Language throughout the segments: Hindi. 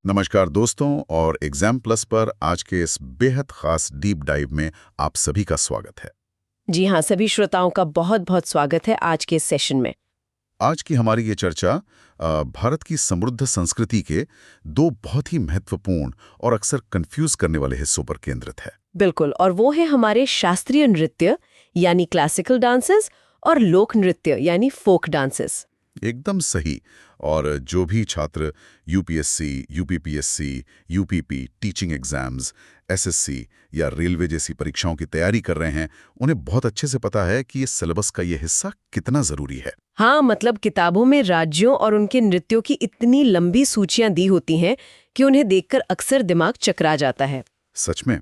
नमस्कार दोस्तों और एग्जाम प्लस पर आज के इस बेहद खास डीप डाइव में आप सभी का स्वागत है। जी हाँ, सभी श्रोताओं का बहुत बहुत स्वागत है आज के इस सेशन में। आज की हमारी ये चर्चा भारत की समृद्ध संस्कृति के दो बहुत ही महत्वपूर्ण और अक्सर कंफ्यूज करने वाले हिस्सों पर केंद्रित है। बिल्कुल, और वो है हमारे शास्त्रीय नृत्य यानी क्लासिकल डांसेस और लोक नृत्य यानी फोक डांसेस। एकदम सही। और जो भी छात्र UPSC, UPPSC, UPP, teaching exams, SSC या रेलवे जैसी परीक्षाओं की तैयारी कर रहे हैं, उन्हें बहुत अच्छे से पता है कि ये सिलेबस का ये हिस्सा कितना जरूरी है। हाँ, मतलब किताबों में राज्यों और उनके नृत्यों की इतनी लंबी सूचियां दी होती हैं कि उन्हें देखकर अक्सर दिमाग चकरा जाता है। सच में।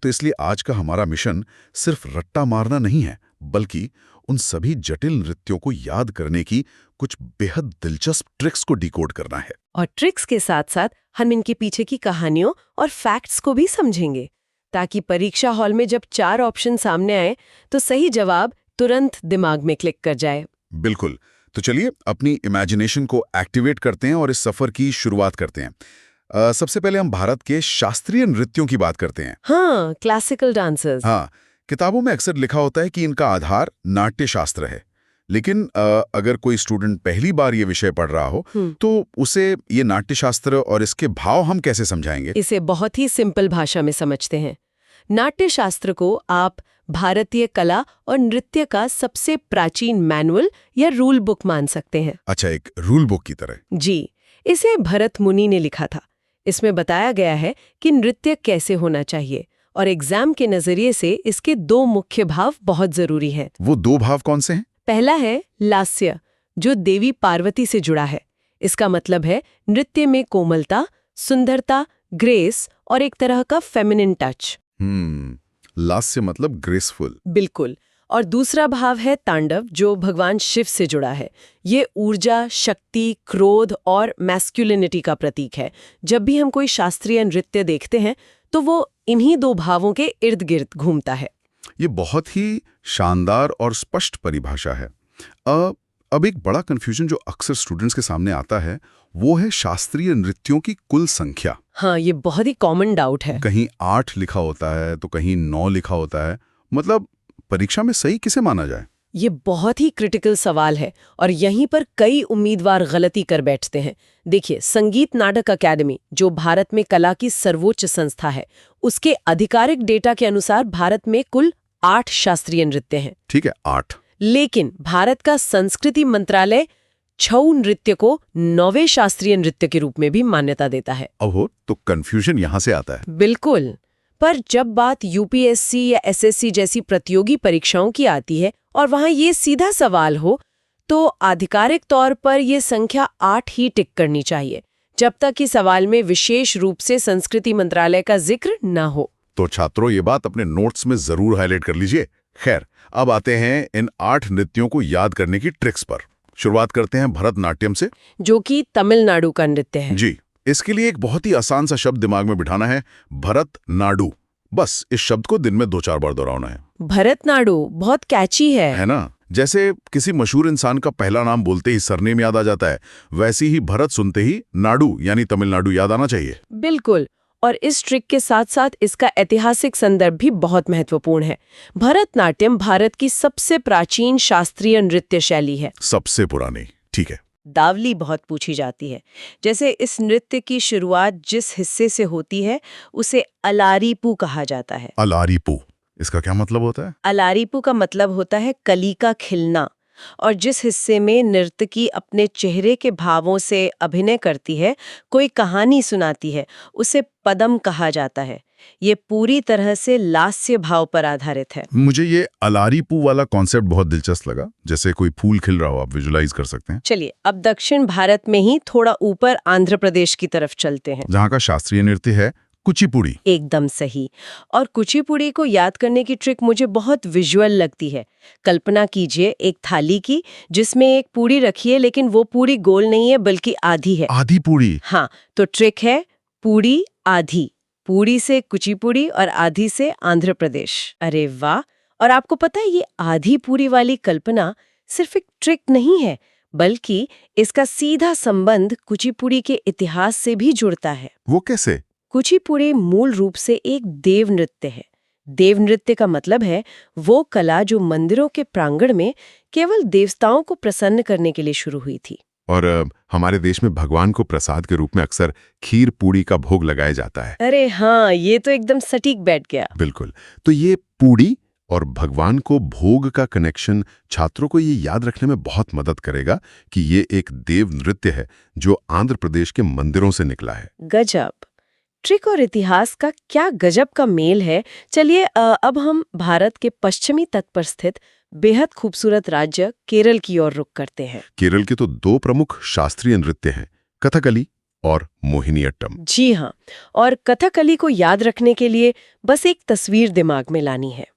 तो इसलिए आज का हमारा मिशन सिर्फ रट्टा मारना नहीं है, बल्कि उन सभी जटिल नृत्यों को याद करने की कुछ बेहद दिलचस्प ट्रिक्स को डिकोड करना है। और ट्रिक्स के साथ साथ हम इनके पीछे की कहानियों और फैक्ट्स को भी समझेंगे, ताकि परीक्षा हॉल में जब 4 ऑप्शन सामने आए तो सही जवाब तुरंत दिमाग में क्लिक कर जाए। बिल्कुल। तो चलिए अपनी इमेजिनेशन को एक्टिवेट करते हैं और इस सफर की शुरुआत करते हैं। सबसे पहले हम भारत के शास्त्रीय नृत्यों की बात करते हैं। हाँ, क्लासिकल डांसर्स। हाँ, किताबों में अक्सर लिखा होता है कि इनका आधार नाट्य शास्त्र है, लेकिन अगर कोई स्टूडेंट पहली बार ये विषय पढ़ रहा हो तो उसे ये नाट्य शास्त्र और इसके भाव हम कैसे समझाएंगे? इसे बहुत ही सिंपल भाषा में समझते हैं। नाट्य शास्त्र को आप भारतीय कला और नृत्य का सबसे प्राचीन मैनुअल या रूल बुक मान सकते हैं। अच्छा, एक रूल बुक की तरह। जी, इसे भरत मुनि ने लिखा था। इसमें बताया गया है कि नृत्य कैसे होना चाहिए, और एग्जाम के नजरिए से इसके 2 मुख्य भाव बहुत जरूरी हैं। वो 2 भाव कौन से हैं? पहला है लास्य, जो देवी पार्वती से जुड़ा है। इसका मतलब है नृत्य में कोमलता, सुंदरता, ग्रेस और एक तरह का फेमिनिन टच। लास्य मतलब ग्रेसफुल। बिल्कुल। और दूसरा भाव है तांडव, जो भगवान शिव से जुड़ा है। ये ऊर्जा, शक्ति, क्रोध और मैस्कुलिनिटी का प्रतीक है। जब भी हम कोई शास्त्रीय नृत्य देखते हैं तो वो इन्हीं 2 भावों के इर्द गिर्द घूमता है। ये बहुत ही शानदार और स्पष्ट परिभाषा है। अब एक बड़ा कंफ्यूजन जो अक्सर स्टूडेंट्स के सामने आता है वो है शास्त्रीय नृत्यों की कुल संख्या। हाँ, ये बहुत ही कॉमन डाउट है। कहीं 8 लिखा होता है तो कहीं 9 लिखा होता है। मतलब परीक्षा में सही किसे माना जाए? ये बहुत ही क्रिटिकल सवाल है और यहीं पर कई उम्मीदवार गलती कर बैठते हैं। देखिए, संगीत नाटक अकादमी, जो भारत में कला की सर्वोच्च संस्था है, उसके आधिकारिक डेटा के अनुसार भारत में कुल 8 शास्त्रीय नृत्य हैं। ठीक है, 8। लेकिन भारत का संस्कृति मंत्रालय छऊ नृत्य को 9वें शास्त्रीय नृत्य के रूप में भी मान्यता देता है। ओहो, तो कंफ्यूजन यहाँ से आता है। बिल्कुल। पर जब बात यूपीएससी या एसएससी जैसी प्रतियोगी परीक्षाओं की आती है और वहां ये सीधा सवाल हो, तो आधिकारिक तौर पर ये संख्या 8 ही टिक करनी चाहिए, जब तक कि सवाल में विशेष रूप से संस्कृति मंत्रालय का जिक्र न हो। तो छात्रों, ये बात अपने नोट्स में जरूर हाईलाइट कर लीजिए। खैर, अब आते हैं इन 8 नृत्यों को याद करने की ट्रिक्स पर। शुरुआत करते हैं भरतनाट्यम से, जो कि तमिलनाडु का नृत्य है। जी। इसके लिए एक बहुत ही आसान सा शब्द दिमाग में बिठाना है, भरतनाडु। बस इस शब्द को दिन में 2-4 बार दोहराना है। भरतनाडु बहुत कैची है ना? जैसे किसी मशहूर इंसान का पहला नाम बोलते ही सरनेम याद आ जाता है, वैसे ही भरत सुनते ही नाडु यानी तमिलनाडु याद आना चाहिए। बिल्कुल। और इस ट्रिक के साथ साथ इसका ऐतिहासिक संदर्भ भी बहुत महत्वपूर्ण है। भरतनाट्यम भारत की सबसे प्राचीन शास्त्रीय नृत्य शैली है। सबसे पुरानी, ठीक है। दावली बहुत पूछी जाती है। जैसे इस नृत्य की शुरुआत जिस हिस्से से होती है उसे अलारीपू कहा जाता है। अलारीपू, इसका क्या मतलब होता है? अलारीपू का मतलब होता है कली का खिलना, और जिस हिस्से में नर्तकी अपने चेहरे के भावों से अभिनय करती है, कोई कहानी सुनाती है, उसे पदम कहा जाता है। ये पूरी तरह से लास्य भाव पर आधारित है। मुझे ये अलारीपू वाला कॉन्सेप्ट बहुत दिलचस्प लगा। जैसे कोई फूल खिल रहा हो, आप विजुलाइज कर सकते हैं। चलिए अब दक्षिण भारत में ही थोड़ा ऊपर आंध्र प्रदेश की तरफ चलते हैं, जहाँ का शास्त्रीय नृत्य है कुचिपुड़ी। एकदम सही। और कुचिपुड़ी को याद करने की ट्रिक मुझे बहुत विजुअल लगती है। कल्पना कीजिए एक थाली की जिसमें एक पूड़ी रखी है, लेकिन वो पूड़ी गोल नहीं है बल्कि आधी है। आधी पूड़ी? हाँ, तो ट्रिक है पूड़ी आधी। पूड़ी से कुचिपुड़ी और आधी से आंध्र प्रदेश। अरे वाह! और आपको पता है, ये आधी पूड़ी वाली कल्पना सिर्फ एक ट्रिक नहीं है, बल्कि इसका सीधा संबंध कुचिपुड़ी के इतिहास से भी जुड़ता है। वो कैसे? कुचिपुड़ी मूल रूप से एक देव नृत्य है। देव नृत्य का मतलब है वो कला जो मंदिरों के प्रांगण में केवल देवताओं को प्रसन्न करने के लिए शुरू हुई थी। और हमारे देश में भगवान को प्रसाद के रूप में अक्सर खीर पूड़ी का भोग लगाया जाता है। अरे हाँ, ये तो एकदम सटीक बैठ गया। बिल्कुल। तो ये पूड़ी और भगवान को भोग का कनेक्शन छात्रों को ये याद रखने में बहुत मदद करेगा कि ये एक देव नृत्य है जो आंध्र प्रदेश के मंदिरों से निकला है। गजब। ट्रिक और इतिहास का क्या गजब का मेल है। चलिए अब हम भारत के पश्चिमी तट पर स्थित बेहद खूबसूरत राज्य केरल की ओर रुख करते हैं। केरल के तो दो प्रमुख शास्त्रीय नृत्य हैं, कथकली और मोहिनीअट्टम। जी हाँ, और कथकली को याद रखने के लिए बस एक तस्वीर दिमाग में लानी है।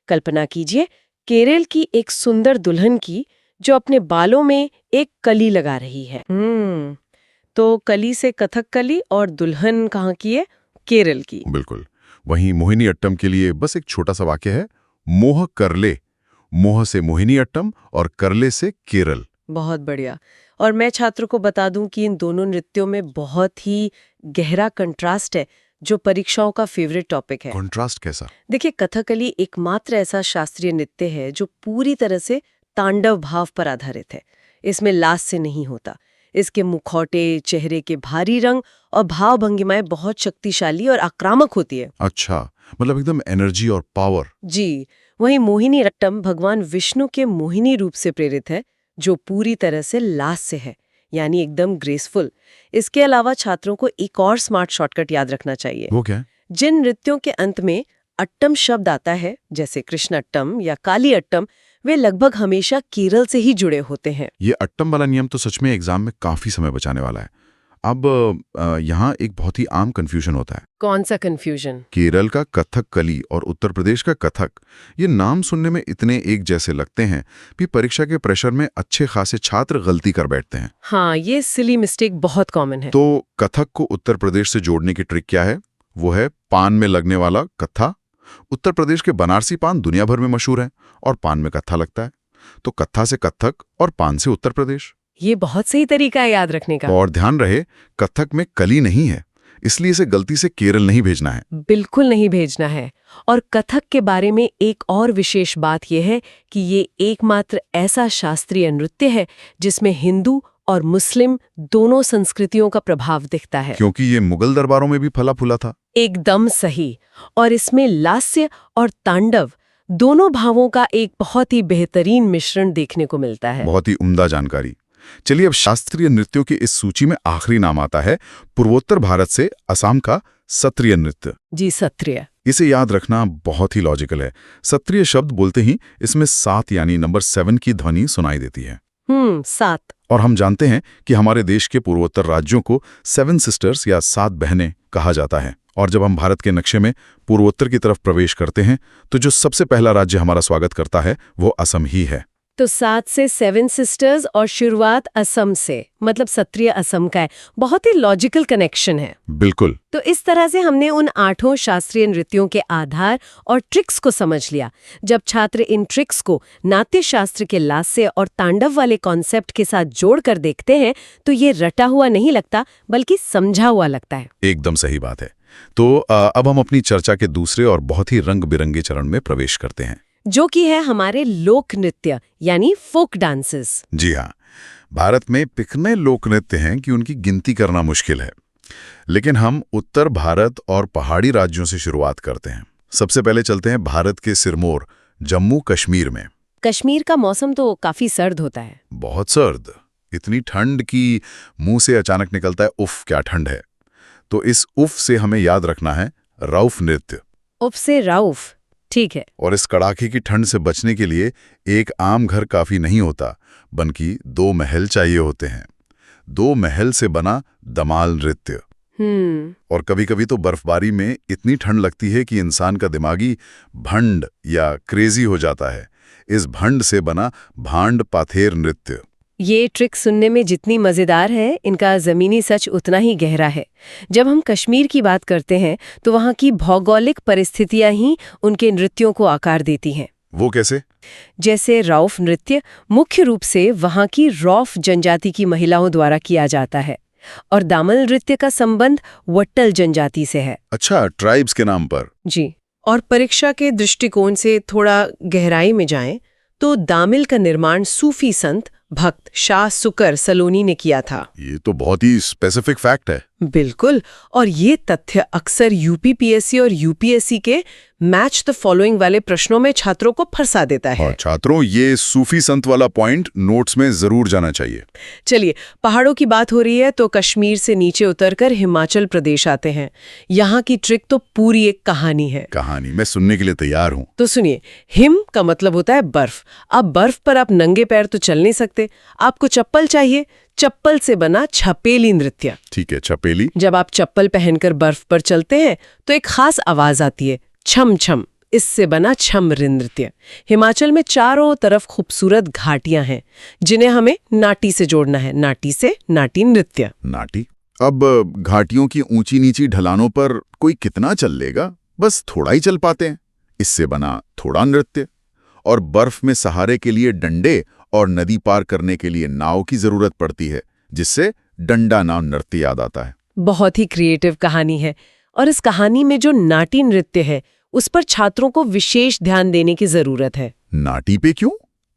कल्पना कीजिए केरल की एक सुंदर दुल्हन की जो अपने बालों में एक कली लगा रही है। तो कली से कथकली और दुल्हन कहाँ की है? केरल की। बिल्कुल। वहीं मोहिनीअट्टम के लिए बस एक छोटा सा वाक्य है, मोह करले। मोह से मोहिनीअट्टम और करले से केरल। बहुत बढ़िया। और मैं छात्रों को बता दूं कि इन दोनों नृत्यों में बहुत ही गहरा कंट्रास्ट है जो परीक्षाओं का फेवरेट टॉपिक है। कंट्रास्ट कैसा? देखिए, कथकली एकमात्र ऐसा शास्त्रीय नृत्य है जो पूरी तरह से तांडव भाव पर आधारित है। इसमें लास से नहीं होता। इसके मुखौटे, चेहरे के भारी रंग और भाव भंगिमाएं बहुत शक्तिशाली और आक्रामक होती है। अच्छा, मतलब एकदम एनर्जी और पावर। जी। वहीं मोहिनीअट्टम भगवान विष्णु के मोहिनी रूप से प्रेरित है जो पूरी तरह से लास से है, यानी एकदम ग्रेसफुल। इसके अलावा छात्रों को एक और स्मार्ट शॉर्टकट याद रखना चाहिए। वो क्या? जिन नृत्यों के अंत में अट्टम शब्द आता है, जैसे कृष्णाट्टम या काली अट्टम, वे लगभग हमेशा केरल से ही जुड़े होते हैं। ये अट्टम वाला नियम तो सच में एग्जाम में काफी समय बचाने वाला है। अब यहाँ एक बहुत ही आम कंफ्यूजन होता है। कौन सा कंफ्यूजन? केरल का कथकली और उत्तर प्रदेश का कथक, ये नाम सुनने में इतने एक जैसे लगते हैं कि परीक्षा के प्रेशर में अच्छे खासे छात्र गलती कर बैठते हैं। हाँ, ये सिली मिस्टेक बहुत कॉमन है। तो कथक को उत्तर प्रदेश से जोड़ने की ट्रिक क्या है? वो है पान में लगने वाला कत्था। उत्तर प्रदेश के बनारसी पान दुनिया भर में मशहूर है और पान में कत्था लगता है, तो कत्था से कथक और पान से उत्तर प्रदेश। ये बहुत सही तरीका है याद रखने का। और ध्यान रहे, कथक में कली नहीं है, इसलिए इसे गलती से केरल नहीं भेजना है। बिल्कुल नहीं भेजना है। और कथक के बारे में एक और विशेष बात यह है कि ये एकमात्र ऐसा शास्त्रीय नृत्य है जिसमें हिंदू और मुस्लिम दोनों संस्कृतियों का प्रभाव दिखता है। क्योंकि ये मुगल दरबारों में भी फला फूला था। एकदम सही। और इसमें लास्य और तांडव दोनों भावों का एक बहुत ही बेहतरीन मिश्रण देखने को मिलता है। बहुत ही उम्दा जानकारी। चलिए अब शास्त्रीय नृत्यों की इस सूची में आखिरी नाम आता है पूर्वोत्तर भारत से असम का सत्रिय नृत्य। जी, सत्रिय। इसे याद रखना बहुत ही लॉजिकल है। सत्रिय शब्द बोलते ही इसमें 7 यानी नंबर 7 की ध्वनि सुनाई देती है। 7। और हम जानते हैं कि हमारे देश के पूर्वोत्तर राज्यों को 7 सिस्टर्स या 7 बहनें कहा जाता है। और जब हम भारत के नक्शे में पूर्वोत्तर की तरफ प्रवेश करते हैं तो जो सबसे पहला राज्य हमारा स्वागत करता है वो असम ही है। तो 7 से 7 सिस्टर्स और शुरुआत असम से, मतलब सत्रिय असम का है। बहुत ही लॉजिकल कनेक्शन है। बिल्कुल। तो इस तरह से हमने उन 8 शास्त्रीय नृत्यों के आधार और ट्रिक्स को समझ लिया। जब छात्र इन ट्रिक्स को नाट्य शास्त्र के लास्य और तांडव वाले कॉन्सेप्ट के साथ जोड़कर देखते हैं तो ये रटा हुआ नहीं लगता बल्कि समझा हुआ लगता है। एकदम सही बात है। तो अब हम अपनी चर्चा के दूसरे और बहुत ही रंग बिरंगे चरण में प्रवेश करते हैं, जो कि है हमारे लोक नृत्य यानी फोक डांसेस। जी हाँ, भारत में इतने लोक नृत्य हैं कि उनकी गिनती करना मुश्किल है। लेकिन हम उत्तर भारत और पहाड़ी राज्यों से शुरुआत करते हैं। सबसे पहले चलते हैं भारत के सिरमौर जम्मू कश्मीर में। कश्मीर का मौसम तो काफी सर्द होता है। बहुत सर्द, इतनी ठंड कि मुंह से अचानक निकलता है उफ क्या ठंड है। तो इस उफ से हमें याद रखना है रऊफ नृत्य। उफ से राउफ, ठीक है। और इस कड़ाके की ठंड से बचने के लिए एक आम घर काफी नहीं होता, बल्कि 2 महल चाहिए होते हैं। 2 महल से बना दमाल नृत्य। और कभी-कभी तो बर्फबारी में इतनी ठंड लगती है कि इंसान का दिमागी भंड या क्रेजी हो जाता है। इस भंड से बना भांड पाथेर नृत्य। ये ट्रिक सुनने में जितनी मजेदार है, इनका जमीनी सच उतना ही गहरा है। जब हम कश्मीर की बात करते हैं तो वहाँ की भौगोलिक परिस्थितियां ही उनके नृत्यों को आकार देती हैं। वो कैसे? जैसे रौफ नृत्य मुख्य रूप से वहाँ की रौफ जनजाति की महिलाओं द्वारा किया जाता है और दामल नृत्य का संबंध वट्टल जनजाति से है। अच्छा, ट्राइब्स के नाम पर। जी। और परीक्षा के दृष्टिकोण से थोड़ा गहराई में जाएं तो दामिल का निर्माण सूफी संत भक्त शाह सुकर सलोनी ने किया था। ये तो बहुत ही स्पेसिफिक फैक्ट है। बिल्कुल। और ये तथ्य अक्सर यूपीपीएससी और यूपीएससी के मैच द फॉलोइंग वाले प्रश्नों में छात्रों को फंसा देता है। और छात्रों, ये सूफी संत वाला पॉइंट नोट्स में जरूर जाना चाहिए। चलिए, पहाड़ों की बात हो रही है तो कश्मीर से नीचे उतरकर हिमाचल प्रदेश आते हैं। यहाँ की ट्रिक तो पूरी एक कहानी है। कहानी मैं सुनने के लिए तैयार हूँ। तो सुनिए, हिम का मतलब होता है बर्फ। अब बर्फ पर आप नंगे पैर तो चल नहीं सकते, आपको चप्पल चाहिए। चप्पल से बना छपेली नृत्य। ठीक है, छपेली। जब आप चप्पल पहनकर बर्फ पर चलते हैं तो एक खास आवाज आती है, छम छम। इससे बना छम नृत्य। हिमाचल में चारों तरफ खूबसूरत घाटियां हैं जिन्हें हमें नाटी से जोड़ना है। नाटी से नाटी नृत्य। नाटी। अब घाटियों की ऊंची नीची ढलानों पर कोई कितना चल लेगा, बस थोड़ा ही चल पाते हैं। इससे बना थोड़ा नृत्य। और बर्फ में सहारे के लिए डंडे और नदी पार करने के लिए नाव की जरूरत पड़ती है, जिससे डंडा नाव नृत्य याद आता है। बहुत ही क्रिएटिव कहानी है। और इस कहानी में जो नाटी नृत्य है उस पर छात्रों को विशेष ध्यान देने की जरूरत है। नाटी पे क्यों?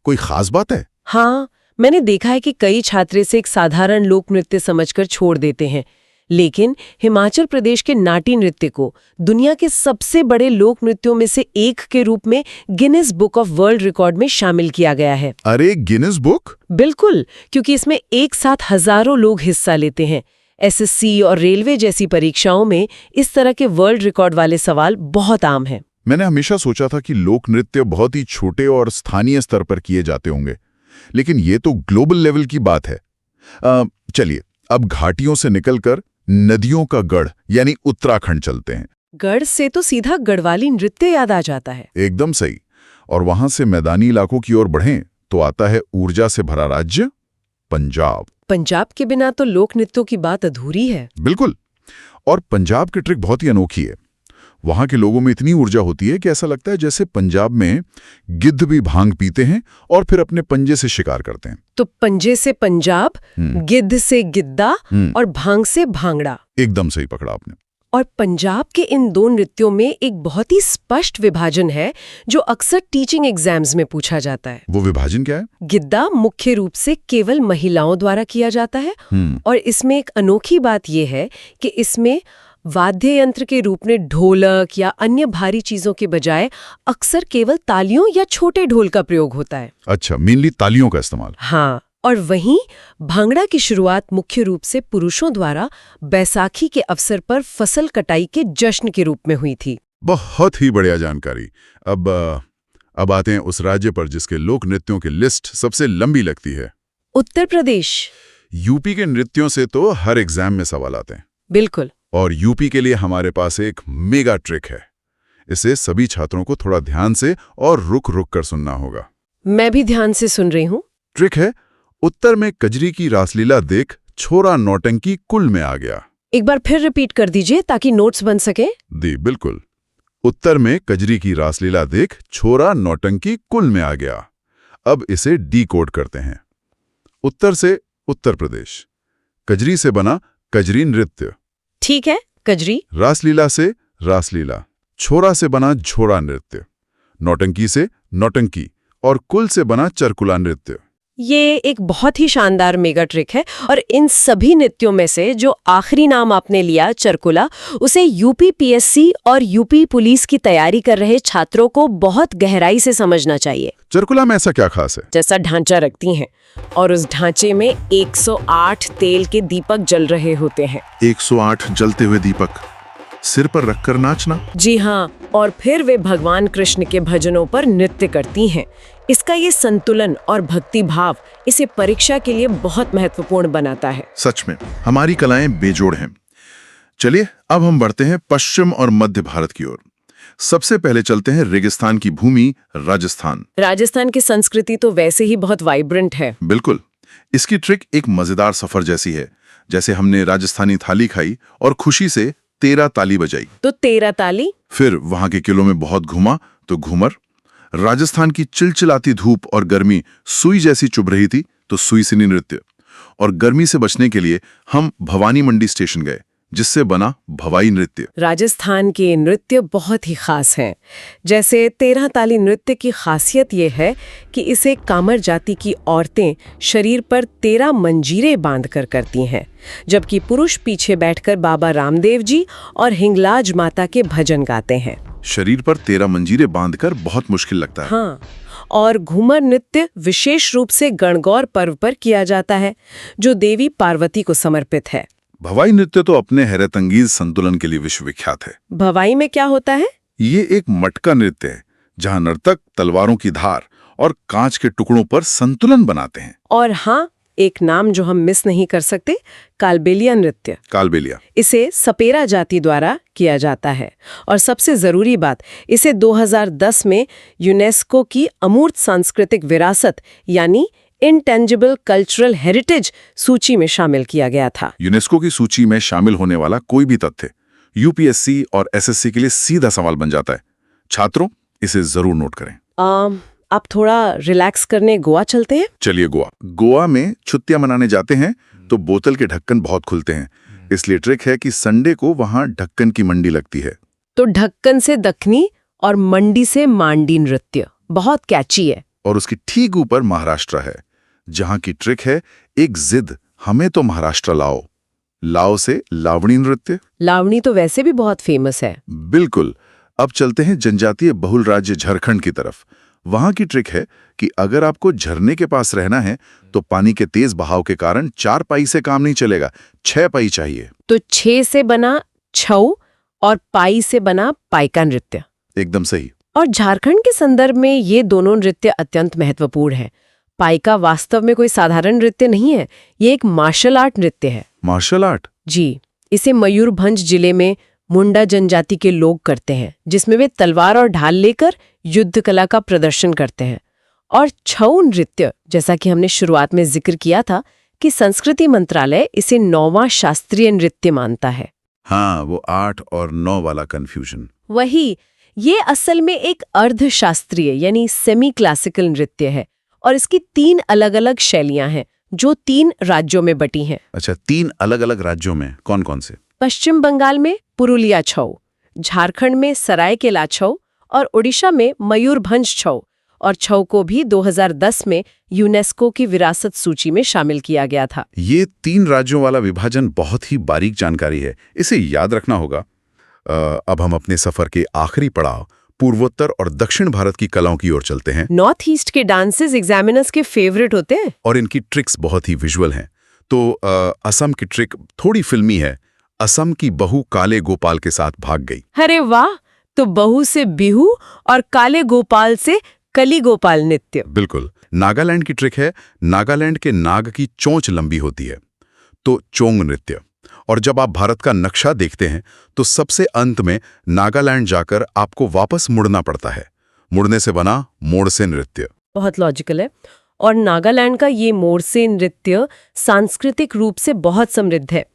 कोई खास बात है? हाँ, मैंने देखा है कि कई छात्र इसे एक साधारण लोक नृत्य समझकर छोड़ देते हैं, लेकिन हिमाचल प्रदेश के नाटी नृत्य को दुनिया के सबसे बड़े लोक नृत्यों में से एक के रूप में Guinness book of world record में शामिल किया गया है। अरे, गिनीज बुक? बिल्कुल, क्योंकि इसमें एक साथ हजारों लोग हिस्सा लेते हैं। एसएससी और रेलवे जैसी परीक्षाओं में इस तरह के वर्ल्ड रिकॉर्ड वाले सवाल बहुत आम हैं। मैंने हमेशा सोचा था कि लोक नृत्य बहुत ही छोटे और स्थानीय स्तर पर किए जाते होंगे, लेकिन ये तो ग्लोबल लेवल की बात है। चलिए, अब घाटियों से निकलकर नदियों का गढ़ यानी उत्तराखंड चलते हैं। गढ़ से तो सीधा गढ़वाली नृत्य याद आ जाता है। एकदम सही। और वहां से मैदानी इलाकों की ओर बढ़ें तो आता है ऊर्जा से भरा राज्य पंजाब। पंजाब के बिना तो लोक नृत्यों की बात अधूरी है। बिल्कुल। और पंजाब की ट्रिक बहुत ही अनोखी है। वहां के लोगों में इतनी ऊर्जा होती है कि ऐसा लगता है जैसे पंजाब में गिद्ध भी भांग पीते हैं और फिर अपने पंजे से शिकार करते हैं। तो पंजे से पंजाब, गिद्ध से गिद्दा और भांग से भांगड़ा। एकदम सही पकड़ा आपने। और पंजाब के इन दो नृत्यों में एक बहुत ही स्पष्ट विभाजन है जो अक्सर टीचिंग एग्जाम्स में पूछा जाता है। वो विभाजन क्या है? गिद्दा मुख्य रूप से केवल महिलाओं द्वारा किया जाता है और इसमें एक अनोखी बात यह है कि इसमें वाद्य यंत्र के रूप में ढोलक या अन्य भारी चीजों के बजाय अक्सर केवल तालियों या छोटे ढोल का प्रयोग होता है। अच्छा, मेनली तालियों का इस्तेमाल। हाँ। और वहीं भांगड़ा की शुरुआत मुख्य रूप से पुरुषों द्वारा बैसाखी के अवसर पर फसल कटाई के जश्न के रूप में हुई थी। बहुत ही बढ़िया जानकारी। अब आते हैं उस राज्य पर जिसके लोक नृत्यों की लिस्ट सबसे लंबी लगती है। उत्तर प्रदेश। यूपी के नृत्यों से तो हर एग्जाम में सवाल आते हैं। बिल्कुल। और यूपी के लिए हमारे पास एक मेगा ट्रिक है। इसे सभी छात्रों को थोड़ा ध्यान से और रुक रुक कर सुनना होगा। मैं भी ध्यान से सुन रही हूँ। ट्रिक है, उत्तर में कजरी की रासलीला देख छोरा नौटंकी कुल में आ गया। एक बार फिर रिपीट कर दीजिए ताकि नोट्स बन सके। दी बिल्कुल। उत्तर में कजरी की रासलीला देख छोरा नौटंकी कुल में आ गया। अब इसे डीकोड करते हैं। उत्तर से उत्तर प्रदेश, कजरी से बना कजरी नृत्य। ठीक है, कजरी। रासलीला से रासलीला, छोरा से बना झोरा नृत्य, नौटंकी से नौटंकी और कुल से बना चरकुला नृत्य। ये एक बहुत ही शानदार मेगा ट्रिक है और इन सभी नृत्यों में से जो आखिरी नाम आपने लिया चरकुला, उसे यूपीपीएससी और यूपी पुलिस की तैयारी कर रहे छात्रों को बहुत गहराई से समझना चाहिए। चरकुला में ऐसा क्या खास है? जैसा ढांचा रखती हैं और उस ढांचे में 108 तेल के दीपक जल रहे होते हैं। 108 जलते हुए दीपक सिर पर रखकर नाचना? जी हाँ, और फिर वे भगवान कृष्ण के भजनों पर नृत्य करती हैं। इसका ये संतुलन और भक्ति भाव इसे परीक्षा के लिए बहुत महत्वपूर्ण बनाता है। सच में हमारी कलाएं बेजोड़ हैं। चलिए अब हम बढ़ते हैं पश्चिम और मध्य भारत की ओर। सबसे पहले चलते हैं रेगिस्तान की भूमि राजस्थान। राजस्थान की संस्कृति तो वैसे ही बहुत वाइब्रेंट है। बिल्कुल। इसकी ट्रिक एक मजेदार सफर जैसी है। जैसे हमने राजस्थानी थाली खाई और खुशी से 13 ताली बजाई, तो 13 ताली। फिर वहां के किलों में बहुत घूमा तो घूमर, राजस्थान की चिलचिलाती धूप और गर्मी सुई जैसी चुभ रही थी, तो सुईसिनी नृत्य। और गर्मी से बचने के लिए हम भवानी मंडी स्टेशन गए, जिससे बना भवाई नृत्य। राजस्थान के नृत्य बहुत ही खास हैं। जैसे 13 ताली नृत्य की खासियत ये है कि इसे कामर जाति की औरतें शरीर पर 13 मंजीरें बांधकर करती हैं, जबकि पुरुष पीछे बैठकर बाबा रामदेव जी और हिंगलाज माता के भजन गाते हैं। शरीर पर 13 मंजीरें बांधकर बहुत मुश्किल लगता है। हाँ, और घूमर नृत्य विशेष रूप से गणगौर पर्व पर किया जाता है, जो देवी पार्वती को समर्पित है। भवाई नृत्य तो अपने हैरतअंगेज संतुलन के लिए विश्वविख्यात है। भवाई में क्या होता है? ये एक मटका नृत्य है, जहां नर्तक तलवारों की धार और कांच के टुकड़ों पर संतुलन बनाते हैं। और हाँ, एक नाम जो हम मिस नहीं कर सकते, कालबेलिया नृत्य। कालबेलिया इसे सपेरा जाति द्वारा किया जाता है, और सबसे जरूरी बात, इसे 2010 में यूनेस्को की अमूर्त सांस्कृतिक विरासत यानी इंटेंजिबल कल्चरल हेरिटेज सूची में शामिल किया गया था। यूनेस्को की सूची में शामिल होने वाला कोई भी तथ्य यूपीएससी और एसएससी के लिए सीधा सवाल बन जाता है। छात्रों, इसे जरूर नोट करें। आप थोड़ा रिलैक्स करने गोवा चलते हैं? चलिए, गोवा में छुट्टियां मनाने जाते हैं तो बोतल के ढक्कन बहुत खुलते हैं, इसलिए ट्रिक है कि संडे को वहां ढक्कन की मंडी लगती है। तो ढक्कन से दखनी और मंडी से मांडी नृत्य बहुत कैची है। और उसकी ठीक ऊपर महाराष्ट्र है, जहां की ट्रिक है एक जिद, हमें तो महाराष्ट्र लाओ। लाओ से लावणी नृत्य। लावणी तो वैसे भी बहुत फेमस है। बिल्कुल। अब चलते हैं जनजातीय बहुल राज्य झारखंड की तरफ। वहां की ट्रिक है कि अगर आपको झरने के पास रहना है तो पानी के तेज बहाव के कारण 4 पाई से काम नहीं चलेगा, 6 पाई चाहिए। तो 6 से बना छऊ और पाई से बना पाइका नृत्य। एकदम सही। और झारखंड के संदर्भ में ये दोनों नृत्य अत्यंत महत्वपूर्ण है। पाइका वास्तव में कोई साधारण नृत्य नहीं है, ये एक मार्शल आर्ट नृत्य है। Martial art? जी, इसे मयूरभंज जिले में मुंडा जनजाति के लोग करते हैं, जिसमें वे तलवार और ढाल लेकर युद्ध कला का प्रदर्शन करते हैं। और छऊ नृत्य, जैसा कि हमने शुरुआत में जिक्र किया था कि संस्कृति मंत्रालय इसे 9वां शास्त्रीय नृत्य मानता है। हाँ, वो 8 और 9 वाला कंफ्यूजन। वही, ये असल में एक अर्धशास्त्रीय यानी सेमी क्लासिकल नृत्य है, और इसकी 3 अलग-अलग शैलियां हैं जो 3 राज्यों में बटी हैं। अच्छा, 3 अलग-अलग राज्यों में कौन कौन से? पश्चिम बंगाल में पुरुलिया छऊ, झारखंड में सरायकेला छऊ और ओडिशा में मयूरभंज छऊ। और छऊ को भी 2010 में यूनेस्को की विरासत सूची में शामिल किया गया था। ये 3 राज्यों वाला विभाजन बहुत ही बारीक जानकारी है, इसे याद रखना होगा। अब हम अपने सफर के आखिरी पड़ाव पूर्वोत्तर और दक्षिण भारत की कलाओं की ओर चलते हैं। नॉर्थ ईस्ट के डांसेस एग्जामिनर्स के फेवरेट होते हैं, और इनकी ट्रिक्स बहुत ही विजुअल हैं। तो असम की ट्रिक थोड़ी फिल्मी है। असम की बहू काले गोपाल के साथ भाग गई। अरे वाह! तो बहू से बिहू और काले गोपाल से कली गोपाल नृत्य। बिल्कुल। नागालैंड की ट्रिक है, नागालैंड के नाग की चोंच लंबी होती है, तो चोंग नृत्य। और जब आप भारत का नक्शा देखते हैं तो सबसे अंत में नागालैंड जाकर आपको वापस मुड़ना पड़ता है। मुड़ने से बना मोड़से नृत्य। बहुत लॉजिकल है। और नागालैंड का ये मोड़से नृत्य सांस्कृतिक रूप से बहुत समृद्ध है।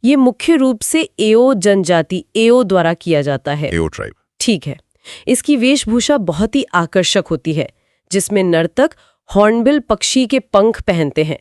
ये मुख्य रूप से एओ जनजाति एओ द्वारा किया जाता है। एओ ट्राइब। ठीक है। इसकी वेशभूषा बहुत ही आकर्षक होती है, जिसमें नर्तक हॉर्नबिल पक्षी के पंख पहनते हैं।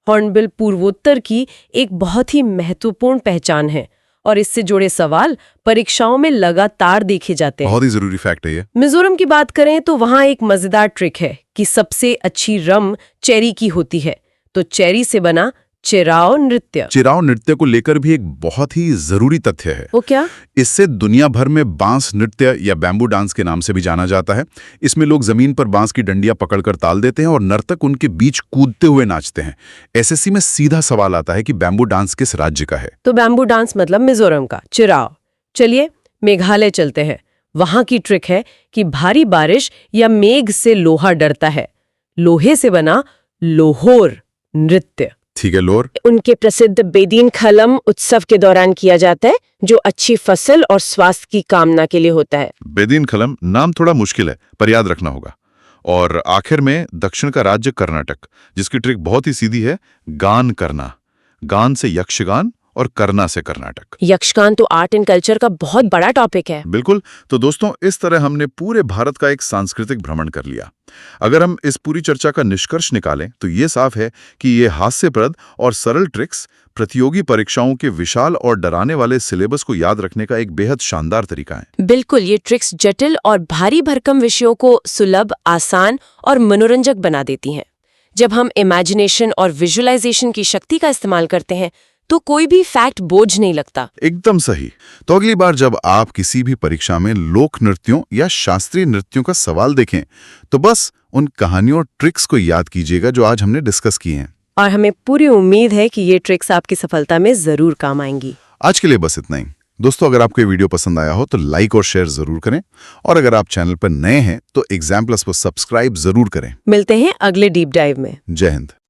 हॉर्नबिल पूर्वोत्तर की एक बहुत ही महत्वपूर्ण पहचान है, और इससे जुड़े सवाल परीक्षाओं में लगातार देखे जाते हैं। बहुत ही जरूरी फैक्ट है ये। मिजोरम की बात करें तो वहां एक मजेदार ट्रिक है कि सबसे अच्छी रम चेरी की होती है, तो चेरी से बना चिराओ नृत्य। चिराओ नृत्य को लेकर भी एक बहुत ही जरूरी तथ्य है। वो क्या? इससे दुनिया भर में बांस नृत्य या बैम्बू डांस के नाम से भी जाना जाता है। इसमें लोग जमीन पर बांस की डंडियां पकड़कर ताल देते हैं और नर्तक उनके बीच कूदते हुए नाचते हैं। एसएससी में सीधा सवाल आता है कि बैम्बू डांस किस राज्य का है? तो बैम्बू डांस मतलब मिजोरम का चिराओ। चलिए मेघालय चलते हैं। वहां की ट्रिक है कि भारी बारिश या मेघ से लोहा डरता है। लोहे से बना लोहोर नृत्य। ठीक है, लोर। उनके प्रसिद्ध बेदीन खलम उत्सव के दौरान किया जाता है, जो अच्छी फसल और स्वास्थ्य की कामना के लिए होता है। बेदीन खलम नाम थोड़ा मुश्किल है, पर याद रखना होगा। और आखिर में दक्षिण का राज्य कर्नाटक, जिसकी ट्रिक बहुत ही सीधी है, गान करना। गान से यक्षगान और करना से कर्नाटक। यक्षगान तो आर्ट एंड कल्चर का बहुत बड़ा टॉपिक है। बिल्कुल। तो दोस्तों, इस तरह हमने पूरे भारत का एक सांस्कृतिक भ्रमण कर लिया। अगर हम इस पूरी चर्चा का निष्कर्ष निकालें तो ये साफ है कि ये हास्यप्रद और सरल ट्रिक्स प्रतियोगी परीक्षाओं के विशाल और डराने वाले सिलेबस को याद रखने का एक बेहद शानदार तरीका है। बिल्कुल, ये ट्रिक्स जटिल और भारी भरकम विषयों को सुलभ, आसान और मनोरंजक बना देती हैं। जब हम इमेजिनेशन और विजुअलाइजेशन की शक्ति का इस्तेमाल करते हैं तो कोई भी फैक्ट बोझ नहीं लगता। एकदम सही। तो अगली बार जब आप किसी भी परीक्षा में लोक नृत्यों या शास्त्रीय नृत्यों का सवाल देखें तो बस उन कहानियों और ट्रिक्स को याद कीजिएगा जो आज हमने डिस्कस किए हैं। और हमें पूरी उम्मीद है कि ये ट्रिक्स आपकी सफलता में जरूर काम आएंगी। आज के लिए बस इतना ही। दोस्तों, अगर आपको ये वीडियो पसंद आया हो तो लाइक और शेयर जरूर करें, और अगर आप चैनल पर नए हैं तो एग्जाम प्लस को सब्सक्राइब जरूर करें। मिलते हैं अगले डीप डाइव में। जय हिंद।